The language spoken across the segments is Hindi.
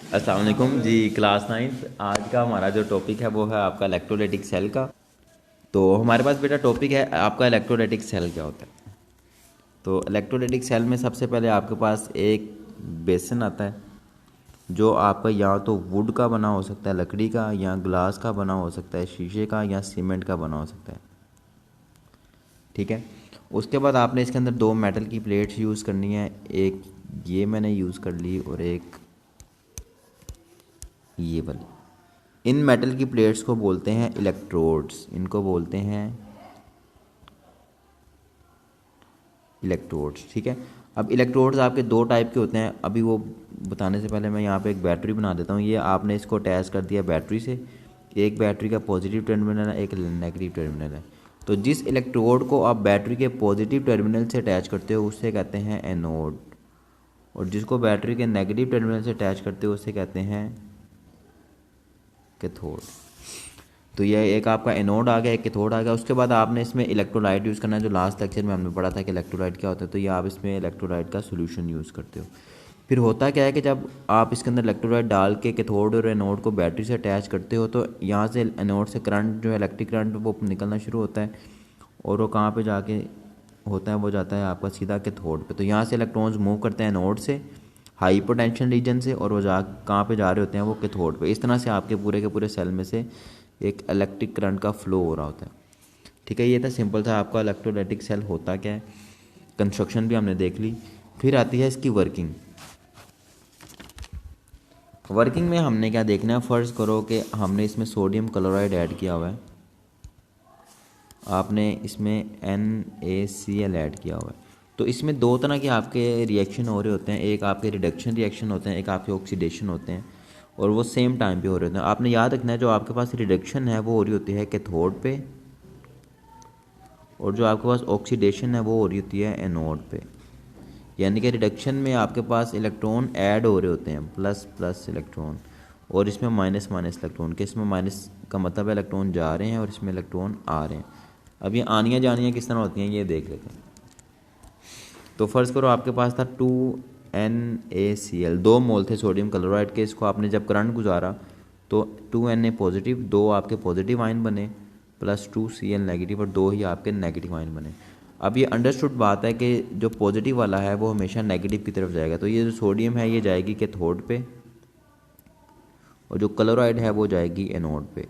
अस्सलाम वालेकुम जी। क्लास 9 आज का हमारा जो टॉपिक है वो है आपका इलेक्ट्रोलाइटिक सेल का। तो हमारे पास बेटा टॉपिक है आपका इलेक्ट्रोलाइटिक सेल क्या होता है। तो इलेक्ट्रोलाइटिक सेल में सबसे पहले आपके पास एक बेसन आता है जो आपका या तो वुड का बना हो सकता है, लकड़ी का, या ग्लास का बना हो सकता है, शीशे का या सीमेंट का बना हो सकता है। ठीक है। उसके बाद आपने इसके अंदर दो मेटल की प्लेट्स यूज़ करनी है। एक ये मैंने यूज़ कर ली और एक ये वाली। इन मेटल की प्लेट्स को बोलते हैं इलेक्ट्रोड्स। इनको बोलते हैं इलेक्ट्रोड्स। ठीक है। अब इलेक्ट्रोड्स आपके दो टाइप के होते हैं। अभी वो बताने से पहले मैं यहाँ पे एक बैटरी बना देता हूँ। ये आपने इसको अटैच कर दिया बैटरी से। एक बैटरी का पॉजिटिव टर्मिनल है, एक नेगेटिव टर्मिनल है। तो जिस इलेक्ट्रोड को आप बैटरी के पॉजिटिव टर्मिनल से अटैच करते हो उससे कहते हैं एनोड, और जिसको बैटरी के नेगेटिव टर्मिनल से अटैच करते हो उससे कहते हैं कैथोड। तो ये एक आपका एनोड आ गया, एक कैथोड आ गया। उसके बाद आपने इसमें इलेक्ट्रोलाइट यूज़ करना है, जो लास्ट लेक्चर में हमने पढ़ा था कि इलेक्ट्रोलाइट क्या होता है। तो ये आप इसमें इलेक्ट्रोलाइट का सोल्यूशन यूज़ करते हो। फिर होता क्या है कि जब आप इसके अंदर इलेक्ट्रोलाइट डाल के कैथोड और एनोड को बैटरी से अटैच करते हो तो यहाँ से एनोड से करंट जो है इलेक्ट्रिक करंट वो निकलना शुरू होता है, और वो कहाँ पर जाके होता है, वो जाता है आपका सीधा कैथोड पे। तो यहाँ से इलेक्ट्रॉन्स मूव करते हैं एनोड से हाई पोटेंशियल रीजन से, और वो कहाँ पे जा रहे होते हैं, वो कैथोड पे। इस तरह से आपके पूरे के पूरे सेल में से एक इलेक्ट्रिक करंट का फ्लो हो रहा होता है। ठीक है। ये था सिंपल था आपका इलेक्ट्रोलाइटिक सेल होता क्या है। कंस्ट्रक्शन भी हमने देख ली। फिर आती है इसकी वर्किंग। वर्किंग में हमने क्या देखना है, फ़र्ज़ करो कि हमने इसमें सोडियम क्लोराइड ऐड किया हुआ है, आपने इसमें NaCl ऐड किया हुआ है। तो इसमें दो तरह के आपके रिएक्शन हो रहे होते हैं। एक आपके रिडक्शन रिएक्शन होते हैं, एक आपके ऑक्सीडेशन होते हैं, और वो सेम टाइम पे हो रहे होते हैं। आपने याद रखना है जो आपके पास रिडक्शन है वो हो रही होती है कैथोड पे, और जो आपके पास ऑक्सीडेशन है वो हो रही होती है एनोड पे। यानी कि रिडक्शन में आपके पास इलेक्ट्रॉन ऐड हो रहे होते हैं, प्लस प्लस इलेक्ट्रॉन, और इसमें माइनस माइनस इलेक्ट्रॉन के। इसमें माइनस का मतलब है इलेक्ट्रॉन जा रहे हैं और इसमें इलेक्ट्रॉन आ रहे हैं। अब ये आनियाँ जानियाँ किस तरह होती हैं ये देख लेते हैं। तो फ़र्ज़ करो आपके पास था 2NaCl, 2 मोल थे सोडियम क्लोराइड के। इसको आपने जब करंट गुजारा तो 2Na पॉजिटिव, दो आपके पॉजिटिव आयन बने, प्लस 2Cl नेगेटिव, और दो ही आपके नेगेटिव आयन बने। अब ये अंडरस्टूड बात है कि जो पॉजिटिव वाला है वो हमेशा नेगेटिव की तरफ जाएगा। तो ये जो सोडियम है ये जाएगी कैथोड पे, और जो क्लोराइड है वो जाएगी एनोड पे।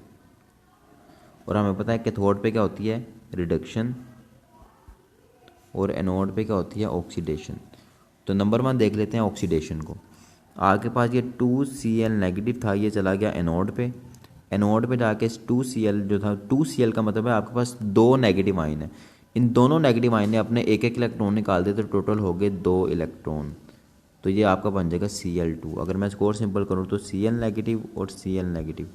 और हमें पता है कैथोड पे क्या होती है, रिडक्शन, और एनोड पे क्या होती है, ऑक्सीडेशन। तो नंबर 1 देख लेते हैं ऑक्सीडेशन को। आपके पास ये 2Cl नेगेटिव था, ये चला गया एनोड पे। एनोड पे जाके 2Cl जो था, 2Cl का मतलब है आपके पास दो नेगेटिव आयन है। इन दोनों नेगेटिव आयन ने अपने एक एक इलेक्ट्रॉन निकाल दिए, तो टोटल हो गए 2 इलेक्ट्रॉन। तो ये आपका बन जाएगा Cl2। अगर मैं इसको और सिंपल करूँ तो Cl नेगेटिव और Cl नेगेटिव,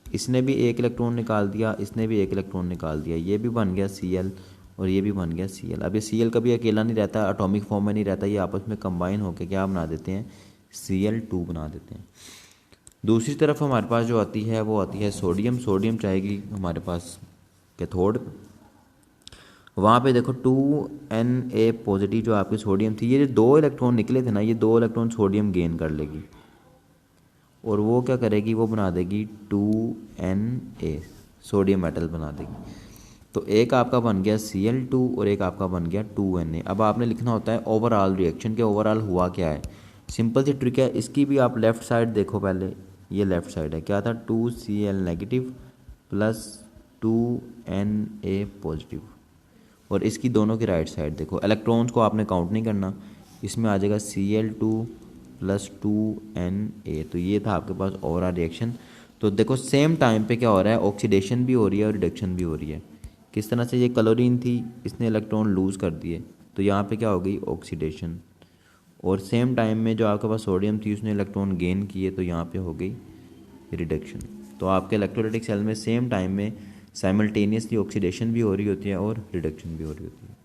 इसने भी एक इलेक्ट्रॉन निकाल दिया, इसने भी एक इलेक्ट्रॉन निकाल दिया, ये भी बन गया Cl और ये भी बन गया Cl। अब ये Cl कभी अकेला नहीं रहता, एटॉमिक फॉर्म में नहीं रहता, ये आपस में कंबाइन होकर क्या बना देते हैं, Cl2 बना देते हैं। दूसरी तरफ हमारे पास जो आती है वो आती है सोडियम। सोडियम चाहेगी हमारे पास कैथोड। वहाँ पे देखो 2Na पॉजिटिव जो आपकी सोडियम थी, ये जो दो इलेक्ट्रॉन निकले थे ना, ये दो इलेक्ट्रॉन सोडियम गेन कर लेगी, और वो क्या करेगी, वो बना देगी 2Na, सोडियम मेटल बना देगी। तो एक आपका बन गया Cl2 और एक आपका बन गया 2Na। अब आपने लिखना होता है ओवरऑल रिएक्शन के ओवरऑल हुआ क्या है। सिंपल सी ट्रिक है इसकी भी। आप लेफ़्ट साइड देखो पहले, ये लेफ़्ट साइड है, क्या था, 2Cl negative plus 2Na positive, और इसकी दोनों की राइट साइड देखो। इलेक्ट्रॉन्स को आपने काउंट नहीं करना, इसमें आ जाएगा Cl2 प्लस 2Na। तो ये था आपके पास ओवरऑल रिएक्शन। तो देखो सेम टाइम पे क्या हो रहा है, ऑक्सीडेशन भी हो रही है और रिडक्शन भी हो रही है। किस तरह से, ये क्लोरीन थी, इसने इलेक्ट्रॉन लूज़ कर दिए, तो यहाँ पे क्या हो गई, ऑक्सीडेशन। और सेम टाइम में जो आपके पास सोडियम थी उसने इलेक्ट्रॉन गेन किए, तो यहाँ पे हो गई रिडक्शन। तो आपके इलेक्ट्रोलाइटिक सेल में सेम टाइम में साइमल्टेनियसली ऑक्सीडेशन भी हो रही होती है और रिडक्शन भी हो रही होती है।